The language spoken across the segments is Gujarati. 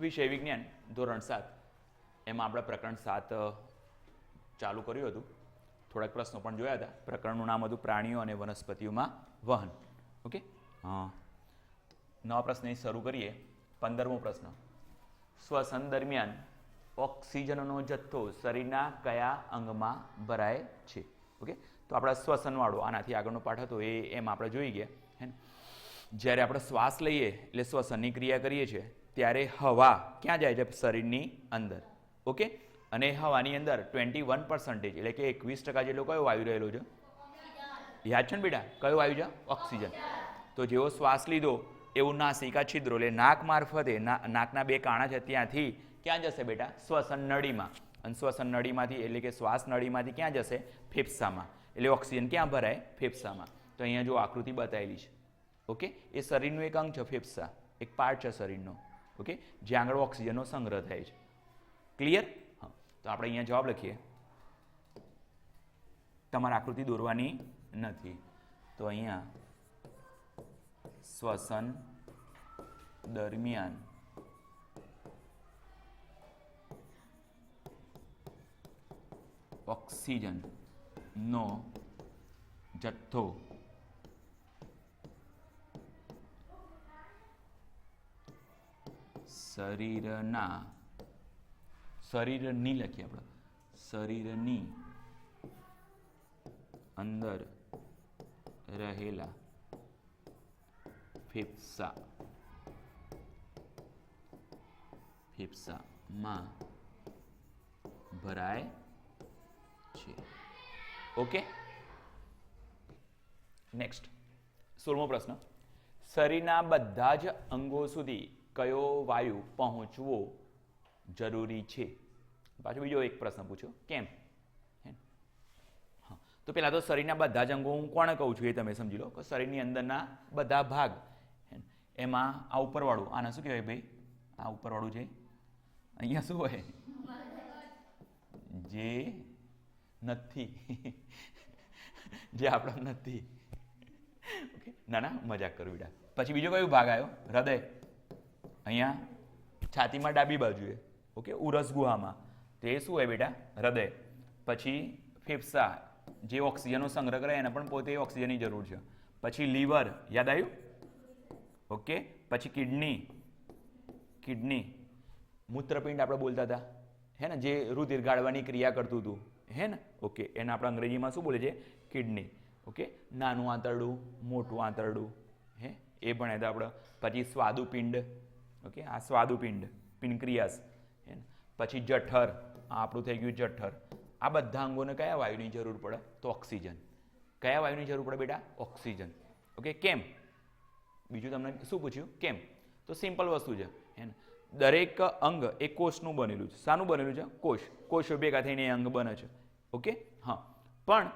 વિષય વિજ્ઞાન ધોરણ 7 એમાં આપણે પ્રકરણ 7 ચાલુ કર્યું હતું. થોડાક પ્રશ્નો પણ જોયા હતા. પ્રકરણનું નામ હતું પ્રાણીઓ અને વનસ્પતિઓમાં વહન. ઓકે, નવા પ્રશ્ન શરૂ કરીએ. 15મો પ્રશ્ન, શ્વસન દરમિયાન ઓક્સિજનનો જથ્થો શરીરના કયા અંગમાં ભરાય છે? ઓકે, તો આપણા શ્વસનવાળો આનાથી આગળનો પાઠ હતો એમ આપણે જોઈ ગયા. હે ને, જ્યારે આપણે શ્વાસ લઈએ એટલે શ્વસનની ક્રિયા કરીએ છીએ ત્યારે હવા ક્યાં જાય છે? શરીરની અંદર. ઓકે, અને હવાની અંદર 21% એટલે કે 21% જેટલો કયો વાયુ રહેલો છે? યાદ છે ને બેટા? કયો વાયુ છે? ઓક્સિજન. તો જેવો શ્વાસ લીધો એવું નાસિકા છિદ્રો એટલે નાક મારફતે નાકના બે કાણા છે ત્યાંથી ક્યાં જશે બેટા? શ્વસન નળીમાં. અને શ્વસન નળીમાંથી એટલે કે શ્વાસ નળીમાંથી ક્યાં જશે? ફેફસામાં. એટલે ઓક્સિજન ક્યાં ભરાય? ફેફસામાં. તો અહીંયા જો આકૃતિ બતાવેલી છે. ઓકે, એ શરીરનું એક અંગ છે ફેફસા, એક પાર્ટ છે શરીરનો. ઓકે, જ્યાં આગળ ઓક્સિજનનો સંગ્રહ થાય છે. ક્લિયર? હા, તો આપણે અહીંયા જવાબ લખીએ. તમારે આકૃતિ દોરવાની નથી. તો અહીંયા શ્વસન દરમિયાન ઓક્સિજનનો જથ્થો શરીરની લખીએ આપણે, શરીરની અંદર રહેલા ફેફસામાં ભરાય છે. ઓકે, નેક્સ્ટ 16મો પ્રશ્ન, શરીરના બધા જ અંગો સુધી કયો વાયુ પહોંચવો જરૂરી છે? પાછો બીજો એક પ્રશ્ન પૂછ્યો, કેમ? હા, તો પહેલા તો શરીરના બધા જ અંગો હું કોણે કહું છું એ તમે સમજી લો કે શરીરની અંદરના બધા ભાગ એમાં આ ઉપરવાળું, આને શું કહેવાય ભાઈ? આ ઉપરવાળું છે અહીંયા શું હોય? જે નથી જે આપણા નથી. ઓકે, ના ના મજાક કરું બેટા. પછી બીજો કયો ભાગ આવ્યો? હૃદય. અહીંયા છાતીમાં ડાબી બાજુએ. ઓકે, ઉરસ ગુહામાં. તો એ શું હોય બેટા? હૃદય. પછી ફેફસા જે ઓક્સિજનનો સંગ્રહ કરે એને પણ પોતે ઓક્સિજનની જરૂર છે. પછી લીવર, યાદ આવ્યું? ઓકે, પછી કિડની, મૂત્રપિંડ આપણે બોલતા હતા હે ને, જે રુધિર ગાળવાની ક્રિયા કરતું હતું હે ને. ઓકે, એને આપણે અંગ્રેજીમાં શું બોલે છે? કિડની. ઓકે, નાનું આંતરડું, મોટું આંતરડું હે એ ભણ્યા હતા આપણે. પછી સ્વાદુપિંડ. ઓકે, આ સ્વાદુપિંડ, પિનક્રિયાસ હે ને. પછી જઠર, આ આપણું થઈ ગયું જઠર. આ બધા અંગોને કયા વાયુની જરૂર પડે? તો ઓક્સિજન. કયા વાયુની જરૂર પડે બેટા? ઓક્સિજન. ઓકે, કેમ? બીજું તમને શું પૂછ્યું? કેમ? તો સિમ્પલ વસ્તુ છે હે ને. દરેક અંગ એ કોષનું બનેલું છે. શાનું બનેલું છે? કોષ. કોષો ભેગા થઈને એ અંગ બને છે. ઓકે, હા, પણ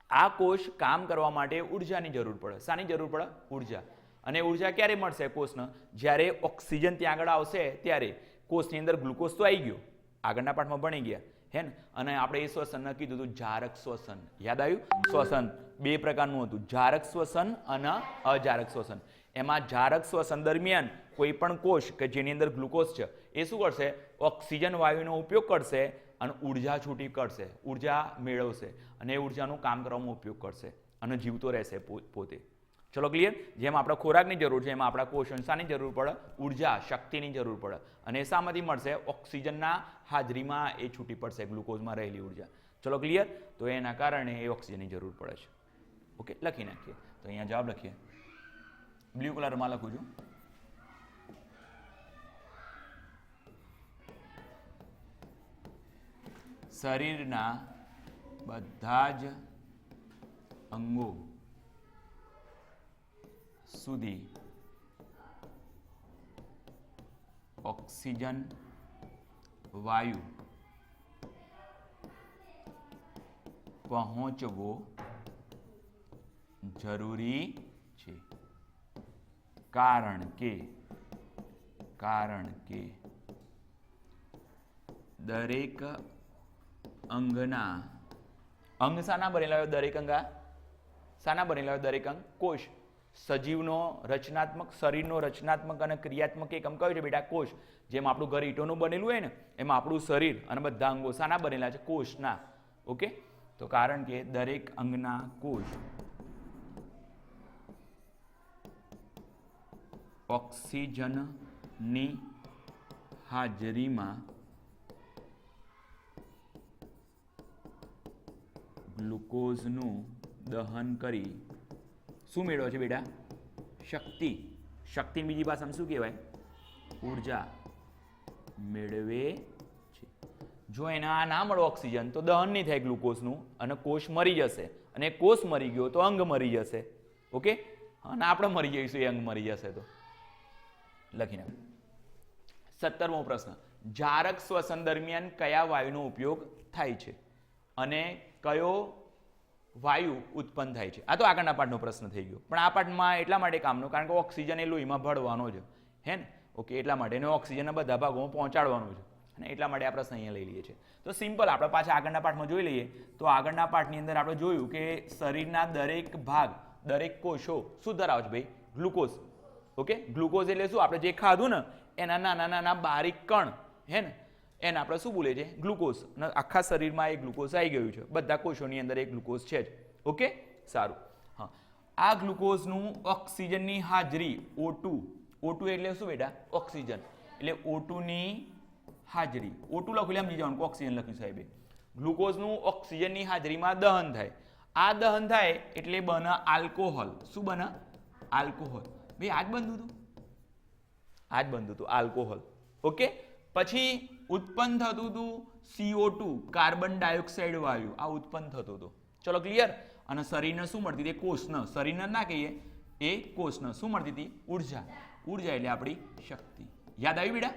આ કોષ કામ કરવા માટે ઉર્જાની જરૂર પડે. શાની જરૂર પડે? ઉર્જા. અને ઉર્જા ક્યારે મળશે કોષને? જ્યારે ઓક્સિજન ત્યાં આગળ આવશે ત્યારે. કોષની અંદર ગ્લુકોઝ તો આવી ગયો, આગળના પાઠમાં ભણી ગયા હે ને. અને આપણે એ શ્વસનને કીધું હતું જારક શ્વસન. યાદ આવ્યું? શ્વસન બે પ્રકારનું હતું, જારક શ્વસન અને અજારક શ્વસન. એમાં જારક શ્વસન દરમિયાન કોઈ પણ કોષ કે જેની અંદર ગ્લુકોઝ છે એ શું કરશે? ઓક્સિજન વાયુનો ઉપયોગ કરશે અને ઉર્જા છૂટી કરશે, ઉર્જા મેળવશે અને એ ઉર્જાનું કામ કરવામાં ઉપયોગ કરશે અને જીવતો રહેશે પોતે. ચલો ક્લિયર? જેમ આપણે ખોરાકની જરૂર છે એમાં આપણા કોષોને શાની જરૂર પડે? ઉર્જા, શક્તિની જરૂર પડે. અને એ શામાંથી મળશે? ઓક્સિજનના હાજરીમાં એ છૂટી પડશે, ગ્લુકોઝમાં રહેલી ઉર્જા. ચલો ક્લિયર? તો એના કારણે એ ઓક્સિજનની જરૂર પડે છે. ઓકે, લખી નાખીએ. તો અહીંયા જવાબ લખીએ. બ્લુ કલરમાં લખું છું. શરીરના બધા જ અંગો સુધી ઓક્સિજન વાયુ પહોંચવો જરૂરી છે, કારણ કે દરેક અંગના અંગ શાના બનેલા હોય? દરેક અંગ શાના બનેલા હોય? દરેક અંગ કોષ. સજીવનો રચનાત્મક શરીરનો રચનાત્મક અને ક્રિયાત્મક એકમ કયો છે બેટા? કોષ. જેમ આપણું ઘર ઈંટોનું બનેલું હોય ને એમાં આપણું શરીર અને બધા અંગો શાના બનેલા છે? કોષના. ઓકે, તો કારણ કે દરેક અંગના કોષ ઓક્સિજનની હાજરીમાં ગ્લુકોઝનું દહન કરી શું મેળવે છે બેટા? શક્તિ. શક્તિની બીજી ભાષામાં શું કહેવાય? ઉર્જા મેળવે છે. જો એને આ ના મળે ઓક્સિજન તો દહન નહીં થાય ગ્લુકોઝનું અને કોષ મરી જશે, અને કોષ મરી ગયો તો અંગ મરી જશે. ઓકે, અને આપણે મરી જઈશું એ અંગ મરી જશે તો. લખીને 17મો પ્રશ્ન, જારક શ્વસન દરમિયાન કયા વાયુનો ઉપયોગ થાય છે અને કયો વાયુ ઉત્પન્ન થાય છે? આ તો આગળના પાઠનો પ્રશ્ન થઈ ગયો, પણ આ પાઠમાં એટલા માટે કામનો કારણ કે ઓક્સિજન એ લોહીમાં ભળવાનો છે, હે ને? ઓકે, એટલા માટે એને ઓક્સિજનના બધા ભાગોમાં પહોંચાડવાનું છે અને એટલા માટે આ પ્રશ્ન અહીંયા લઈ લઈએ છીએ. તો સિમ્પલ, આપણે પાછા આગળના પાઠમાં જોઈ લઈએ. તો આગળના પાઠની અંદર આપણે જોયું કે શરીરના દરેક ભાગ, દરેક કોષો શું ધરાવે છે ભાઈ? ગ્લુકોઝ. ઓકે, ગ્લુકોઝ એટલે શું? આપણે જે ખાધું ને એના નાના નાના બારીક કણ, હે ને, એને આપણે શું બોલે છે? ગ્લુકોઝ. અને આખા શરીરમાં એક ગ્લુકોઝ આવી ગયું છે, બધા કોષોની અંદર એક ગ્લુકોઝ છે જ. ઓકે, સારું. હા, આ ગ્લુકોઝનું ઓક્સિજનની હાજરી O2. O2 એટલે શું બેટા? ઓક્સિજન. એટલે O2ની હાજરી, O2 લખી સમજી જવાનું, ઓક્સિજન લખ્યું સાહેબે. ગ્લુકોઝનું ઓક્સિજનની હાજરીમાં દહન થાય. આ દહન થાય એટલે બને આલ્કોહોલ. શું બને? આલ્કોહોલ. ભાઈ આ જ બનતું હતું, આ જ બનતું હતું આલ્કોહોલ. ઓકે, પછી ઉત્પન્ન થતું હતું CO2, કાર્બન ડાયોક્સાઇડ વાયુ. આ ઉત્પન્ન થતું હતું. ચલો ક્લિયર. અને શરીરને શું મળતી હતી? કોષને. શરીરને ના કહીએ, એ કોષને શું મળતી હતી? ઉર્જા. ઉર્જા એટલે આપણી શક્તિ. યાદ આવી બેટા?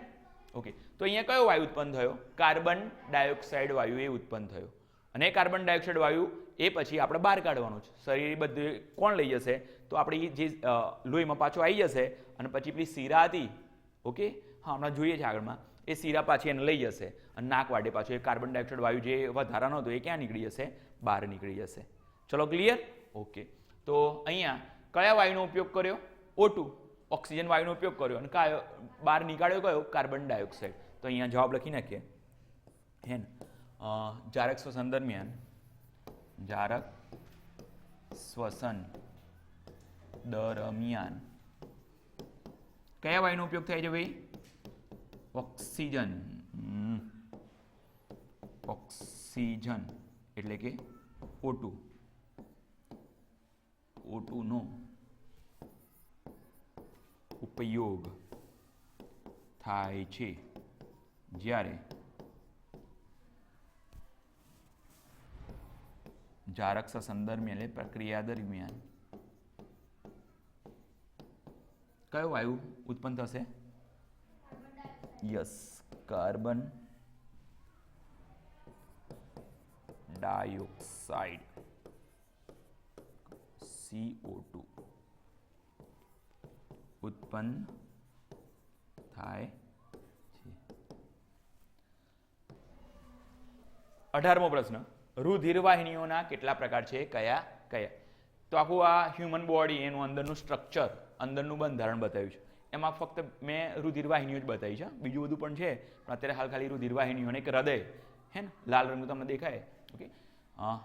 ઓકે, તો અહીંયા કયો વાયુ ઉત્પન્ન થયો? કાર્બન ડાયોક્સાઇડ વાયુ એ ઉત્પન્ન થયો. અને કાર્બન ડાયોક્સાઇડ વાયુ એ પછી આપણે બહાર કાઢવાનું છે. શરીર બધું કોણ લઈ જશે? તો આપણી જે લોહીમાં પાછો આવી જશે અને પછી પેલી શીરા હતી, ઓકે, હા હમણાં જોઈએ છે આગળમાં, એ શીરા પાછી એને લઈ જશે અને નાક વાટે પાછો એ કાર્બન ડાયોક્સાઇડ વાયુ જે વધારાનો હતો એ ક્યાં નીકળી જશે? બહાર નીકળી જશે. ચલો ક્લિયર? ઓકે, તો અહીંયા કયા વાયુનો ઉપયોગ કર્યો? O2, ઓક્સિજન વાયુનો ઉપયોગ કર્યો અને કયો બહાર નીકાળ્યો? કયો? Carbon dioxide. તો અહીંયા જવાબ લખી નાખીએ, હે ને? જારક શ્વસન દરમિયાન, જારક શ્વસન દરમિયાન કયા વાયુનો ઉપયોગ થાય છે ભાઈ? ઓક્સિજન. ઓક્સિજન એટલે કે O2. O2 નો ઉપયોગ થાય છે જ્યારે જારક શ્વસન દરમિયાન એટલે પ્રક્રિયા દરમિયાન કયો વાયુ ઉત્પન્ન થશે? યસ, કાર્બન ડાયોક્સાઇડ, CO2 ઉત્પન્ન થાય છે. 18મો પ્રશ્ન, રુધિર વાહિનીઓના કેટલા પ્રકાર છે? કયા કયા? તો આખું આ હ્યુમન બોડી એનું અંદરનું સ્ટ્રક્ચર, અંદરનું બંધારણ બતાવ્યું છે. એમાં ફક્ત મેં રુધિર વાહિનીઓ જ બતાવી છે, બીજું બધું પણ છે, પણ અત્યારે હાલ ખાલી રુધિર વાહિનીઓ અને એક હૃદય, હે ને, લાલ રંગનું તમને દેખાય. ઓકે, હા,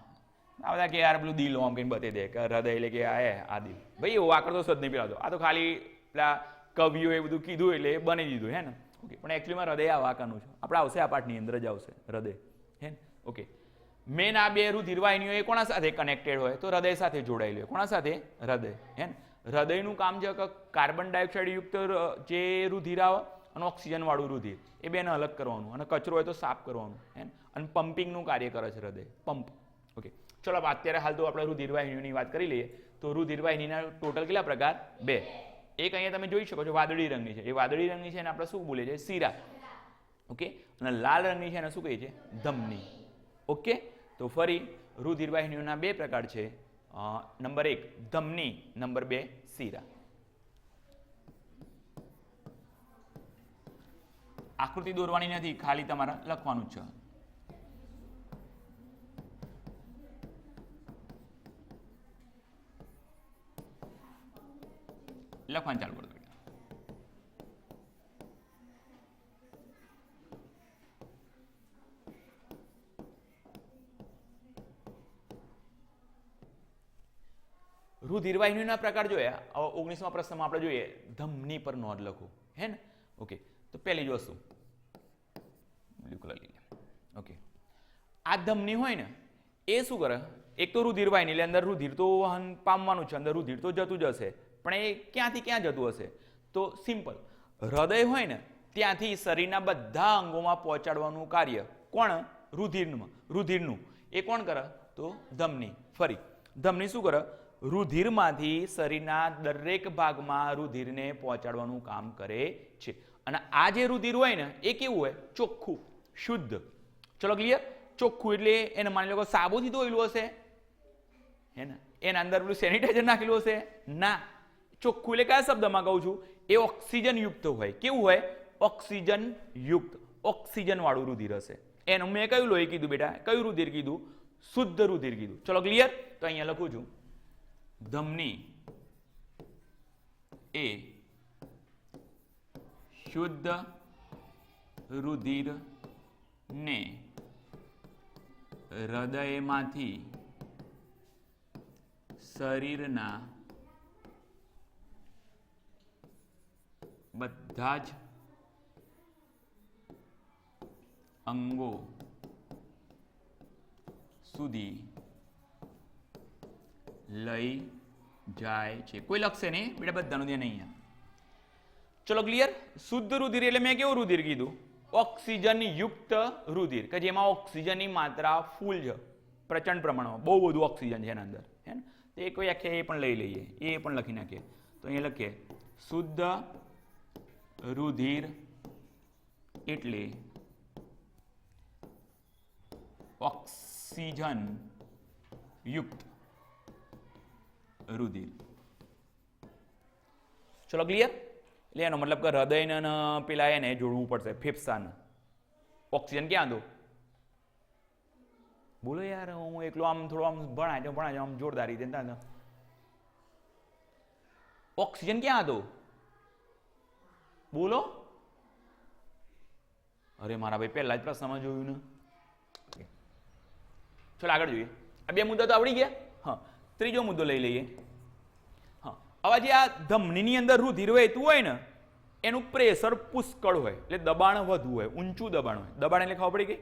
આ બધા કે યાર પેલું દિલ આમ કઈ બતાવી દે કે હૃદય એટલે કે આ દિલ. ભાઈ એવું આકર તો સદ નહીં પેલાતો, આ તો ખાલી પેલા કવિઓ એ બધું કીધું એટલે બની દીધું, હે ને? ઓકે, પણ એકચ્યુઅલીમાં હૃદય આ વાકાનું છે. આપણે આવશે આ પાઠની અંદર જ આવશે હૃદય, હે ને? ઓકે, મેન આ બે રુધિર વાહિનીઓ એ કોના સાથે કનેક્ટેડ હોય? તો હૃદય સાથે જોડાયેલી હોય. કોના સાથે? હૃદય, હે ને? હૃદયનું કામ છે કે કાર્બન ડાયોક્સાઇડ યુક્ત જે રુધિર આવે અને ઓક્સિજન વાળું રુધિર એ બેને અલગ કરવાનું, અને કચરો હોય તો સાફ કરવાનું, હે ને? અને પમ્પિંગનું કાર્ય કરે છે હૃદય, પંપ. ઓકે, ચલો અત્યારે હાલ તો આપણે રુધિર વાહિનીઓની વાત કરી લઈએ. તો રુધિર વાહિનીના ટોટલ કેટલા પ્રકાર? 2. એક અહીંયા તમે જોઈ શકો છો વાદળી રંગની છે, એ વાદળી રંગની છે એને આપણે શું બોલે છે? શીરા. ઓકે, અને લાલ રંગની છે એને શું કહીએ છીએ? ધમની. ઓકે, તો ફરી રુધિર વાહિનીઓના 2 પ્રકાર છે. નંબર 1 ધમની, નંબર 2 શીરા. આકૃતિ દોરવાની નથી, ખાલી તમારે લખવાનું જ છે. લખવાનું ચાલુ કરી દો. રુધિરવાહિનીના પ્રકાર જોયા. હવે 19મા પ્રશ્નમાં આપણે જોઈએ ધમની પર નોંધ લખો, હે ને? ઓકે, તો પહેલી જ વસ્તુ ઓકે, આ ધમની હોય ને એ શું કરે? એક તો રુધિરવાહિની એટલે અંદર રુધિર તો વહન પામવાનું છે, અંદર રુધિર તો જતું જ હશે, પણ એ ક્યાંથી ક્યાં જતું હશે? તો સિમ્પલ, હૃદય હોય ને ત્યાંથી શરીરના બધા અંગોમાં પહોંચાડવાનું કાર્ય કોણ? રુધિરનું. એ કોણ કરે? તો ધમની. ફરી ધમની શું કરે? રુધિરમાંથી શરીરના દરેક ભાગમાં રુધિરને પહોંચાડવાનું કામ કરે છે. અને આ જે રુધિર હોય ને એ કેવું હોય? ચોખ્ખું, શુદ્ધ. ચલો ક્લિયર? ચોખ્ખું એટલે એને માની લો કે સાબુથી ધોયેલું હશે, હે ને? એના અંદર પેલું સેનિટાઈઝર નાખેલું હશે? ના. ચોખ્ખું એટલે કયા શબ્દમાં કહું છું? એ ઓક્સિજન યુક્ત હોય. કેવું હોય? ઓક્સિજન યુક્ત, ઓક્સિજન વાળું રુધિર હશે. એનું મેં કયું લોહી કીધું બેટા? કયું રુધિર કીધું? શુદ્ધ રુધિર કીધું. ચલો ક્લિયર? તો અહીંયા લખું છું ધમની એ શુદ્ધ રુધિર ને હૃદયમાંથી શરીરના બધા જ અંગો સુધી લઈ જાય છે. કોઈ લખશે નહીં બેટા, બધાનું ધ્યાન અહીંયા. ચલો ક્લિયર? શુદ્ધ રુધિર એટલે મેં કેવું રુધિર કીધું? ઓક્સિજન યુક્ત રુધિર, કે જેમાં ઓક્સિજનની માત્રા ફૂલ છે, પ્રચંડ પ્રમાણમાં, બહુ બધું ઓક્સિજન છે એના અંદર, હે ને? તો એક વ્યાખ્યા એ પણ લઈ લઈએ, એ પણ લખી નાખીએ. તો અહીંયા લખીએ શુદ્ધ રુધિર એટલે ઓક્સિજન યુક્ત રુધિર. ચલો ક્લિયર? એટલે એનો મતલબ કે હૃદયને પેલા એને જોડવું પડશે, ફેફસાને. ઓક્સિજન ક્યાં દો? બોલો યાર, હું એકલો આમ થોડો આમ ભણાય આમ જોરદાર રીતે. ઓક્સિજન ક્યાં દો? બોલો. અરે મારા ભાઈ, પહેલા જ પ્રશ્નમાં જોયું ને. ચલો આગળ જોઈએ. આ બે મુદ્દા તો આવડી ગયા. હા, ત્રીજો મુદ્દો લઈ લઈએ. હા, હવે જે આ ધમનીની અંદર રુધિર વહેતું હોય ને એનું પ્રેશર પુષ્કળ હોય, એટલે દબાણ વધુ હોય, ઊંચું દબાણ હોય. દબાણ એટલે ખબર પડી ગઈ,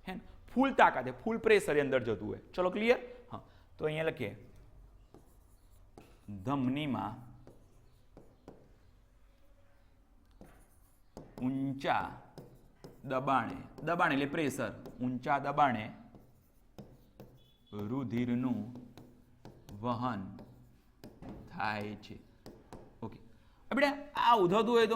હે ને? ફૂલ તાકાતે, ફૂલ પ્રેશર અંદર જતું હોય. ચલો ક્લિયર? હા, તો અહીંયા લખીએ ધમનીમાં ઊંચા દબાણે, દબાણ એટલે પ્રેશર, ઊંચા દબાણે રુધિરનું વહન થાય છે. ઓકે, બેટા આ ઉધવતું હોય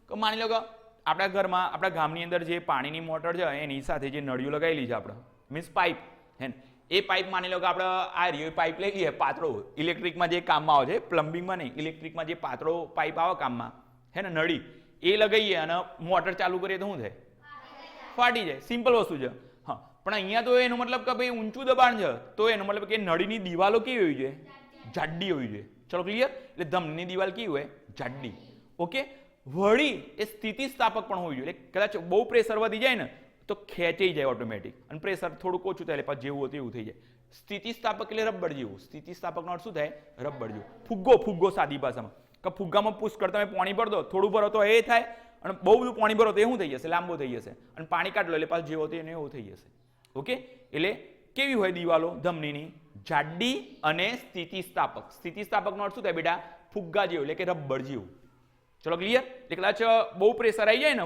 તો માની લો કે આપણા ઘરમાં, આપણા ગામની અંદર જે પાણીની મોટર છે એની સાથે જે નળીઓ લગાવેલી છે આપણે, મીન્સ પાઇપ, હે ને? એ પાઇપ માની લો કે આપણે આ રહ્યો પાઇપ લઈ લઈએ, પાતળો, ઇલેક્ટ્રિકમાં જે કામમાં આવે છે, પ્લમ્બિંગમાં નહીં, ઇલેક્ટ્રિકમાં જે પાતળો પાઇપ આવે કામમાં, હે ને? નળી એ લગાવીએ અને મોટર ચાલુ કરીએ તો શું થાય? ફાટી જાય. સિમ્પલ વસ્તુ છે. હા, પણ અહીંયા તો એનો મતલબ કે ભાઈ ઊંચું દબાણ છે, તો એનો મતલબ કે નળીની દિવાલો કેવી હોવી જોઈએ? જાડી હોવી જોઈએ. ચલો ક્લિયર? એટલે ધમની દિવાલ કેવી હોય? જાડી. ઓકે, વળી એ સ્થિતિસ્થાપક પણ હોવી જોઈએ. એટલે કદાચ બહુ પ્રેશર વધી જાય ને તો ખેંચાઈ જાય ઓટોમેટિક, અને પ્રેશર થોડુંક ઓછું થાય એટલે પાછું જેવું હતું એવું થઈ જાય. સ્થિતિસ્થાપક એટલે રબર જેવું. સ્થિતિસ્થાપકનો અર્થ શું થાય? રબર જેવું. ફુગ્ગો, ફુગ્ગો સાદી ભાષામાં. કે ફુગ્ગામાં પુષ્કળ તમે પાણી ભર દો, થોડું ભરો તો એ થાય, અને બહુ બધું પાણી ભરો તો એ શું થઈ જશે? લાંબો થઈ જશે. અને પાણી કાઢ લો એટલે પાછું જેવો હતો એને એવું થઈ જશે. ઓકે, એટલે કેવી હોય દિવાલો ધમનીની? જાડી અને સ્થિતિસ્થાપક. સ્થિતિસ્થાપકનો અર્થ શું થાય બેટા? ફુગ્ગા જેવું, એટલે કે રબર જેવું. ચલો ક્લિયર? એટલે કદાચ બહુ પ્રેશર આવી જાય ને,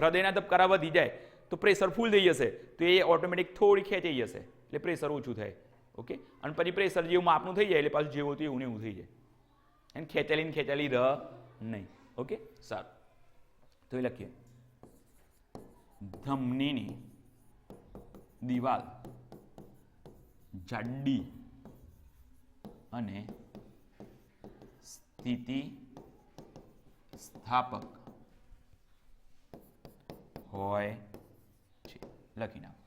હૃદયના ધબકારા વધી જાય તો પ્રેશર ફૂલ થઈ જશે, તો એ ઓટોમેટિક થોડી ખેંચાઈ જશે, એટલે પ્રેશર ઓછું થાય. ઓકે, અને પછી પ્રેશર જેવું માપનું થઈ જાય એટલે પાછું જેવું હતું એવું ને એવું થઈ જાય, અને ખેંચાલી નહીં. ઓકે, સારું. તો એ લખીએ ધમનીની દિવાલ જાડી અને સ્થિતિ સ્થાપક હોય છે. લખી નાખો.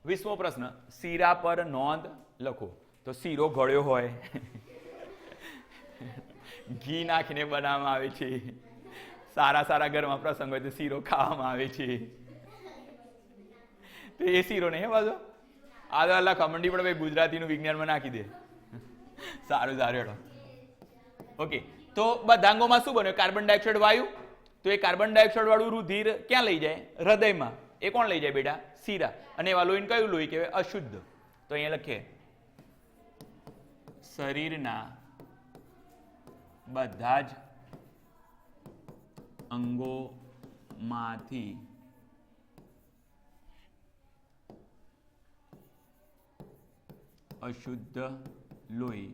20મો પ્રશ્ન, શીરા પર નોંધ લખો. તો શીરો ગળ્યો હોય ઘી નાખીને બનાવવામાં આવે છે. સારા સારા ઘરમાં પ્રસંગ હોય તો શીરો ખાવામાં આવે છે. તો એ શીરો નહીં બાજુ આ તો અલ્લાહ ખમંડી પણ ભાઈ ગુજરાતીનું વિજ્ઞાનમાં નાખી દે. સારું સારું હેડો. ઓકે, તો બધાંગોમાં શું બન્યું? કાર્બન ડાયોક્સાઇડ વાયુ. તો એ કાર્બન ડાયોક્સાઇડ વાળું રુધિર ક્યાં લઈ જાય? હૃદયમાં. એ કોણ લઈ જાય બેટા? શીરા. અને એવા લોહીને કયું લોહી કહેવાય? અશુદ્ધ. તો અહીંયા લખીએ શરીરના બધા જ અંગોમાંથી અશુદ્ધ લોહી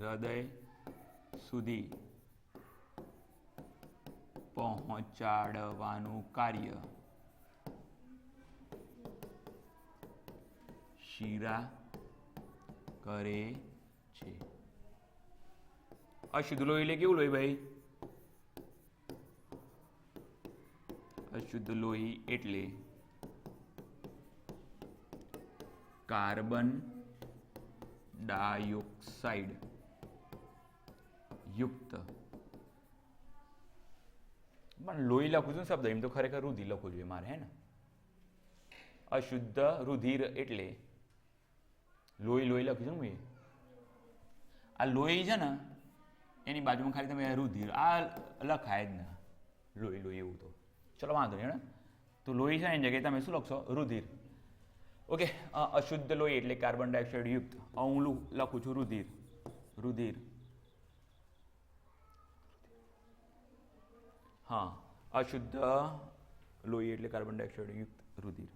હૃદય સુધી પહોંચાડવાનું કાર્ય શીરા કરે છે. અશુદ્ધ લોહી એટલે કેવું લોહી ભાઈ? અશુદ્ધ લોહી એટલે કાર્બન ડાયોક્સાઇડ યુક્ત. પણ લોહી લખું છું શબ્દ, એમ તો ખરેખર રુધિર લખવું જોઈએ મારે, હે ને? અશુદ્ધ રુધિર એટલે લોહી લોહી લખ્યું છું મેં. આ લોહી છે ને એની બાજુમાં ખાલી તમે રુધિર આ લખાય જ ના, લોહી લોહી એવું. તો ચલો વાંધો નહીં. તો લોહી છે એની જગ્યાએ તમે શું લખશો? રુધિર. ઓકે, અશુદ્ધ લોહી એટલે કાર્બન ડાયોક્સાઇડ યુક્ત. હું લખું છું રુધિર. રુધિર. હા, અશુદ્ધ લોહી એટલે કાર્બન ડાયોક્સાઇડ યુક્ત રુધિર.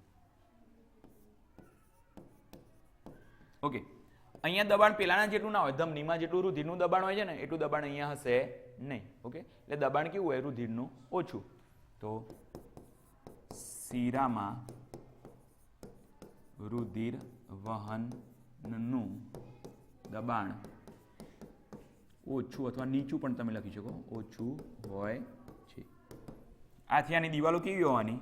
ઓકે, અહીંયા દબાણ પેલાના જેટલું ના હોય, ધમનીમાં જેટલું રુધિરનું દબાણ હોય છે ને એટલું દબાણ અહીંયા હશે નહીં. ઓકે, એટલે દબાણ કેવું હોય? રુધિરનું ઓછું. તો શીરામાં રુધિર વહનનું દબાણ ઓછું અથવા નીચું પણ તમે લખી શકો, ઓછું હોય છે. આથી આની દિવાલો કેવી હોવાની?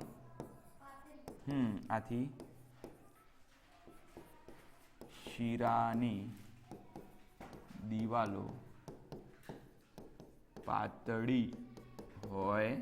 આથી શીરાની દિવાલો પાતળી હોય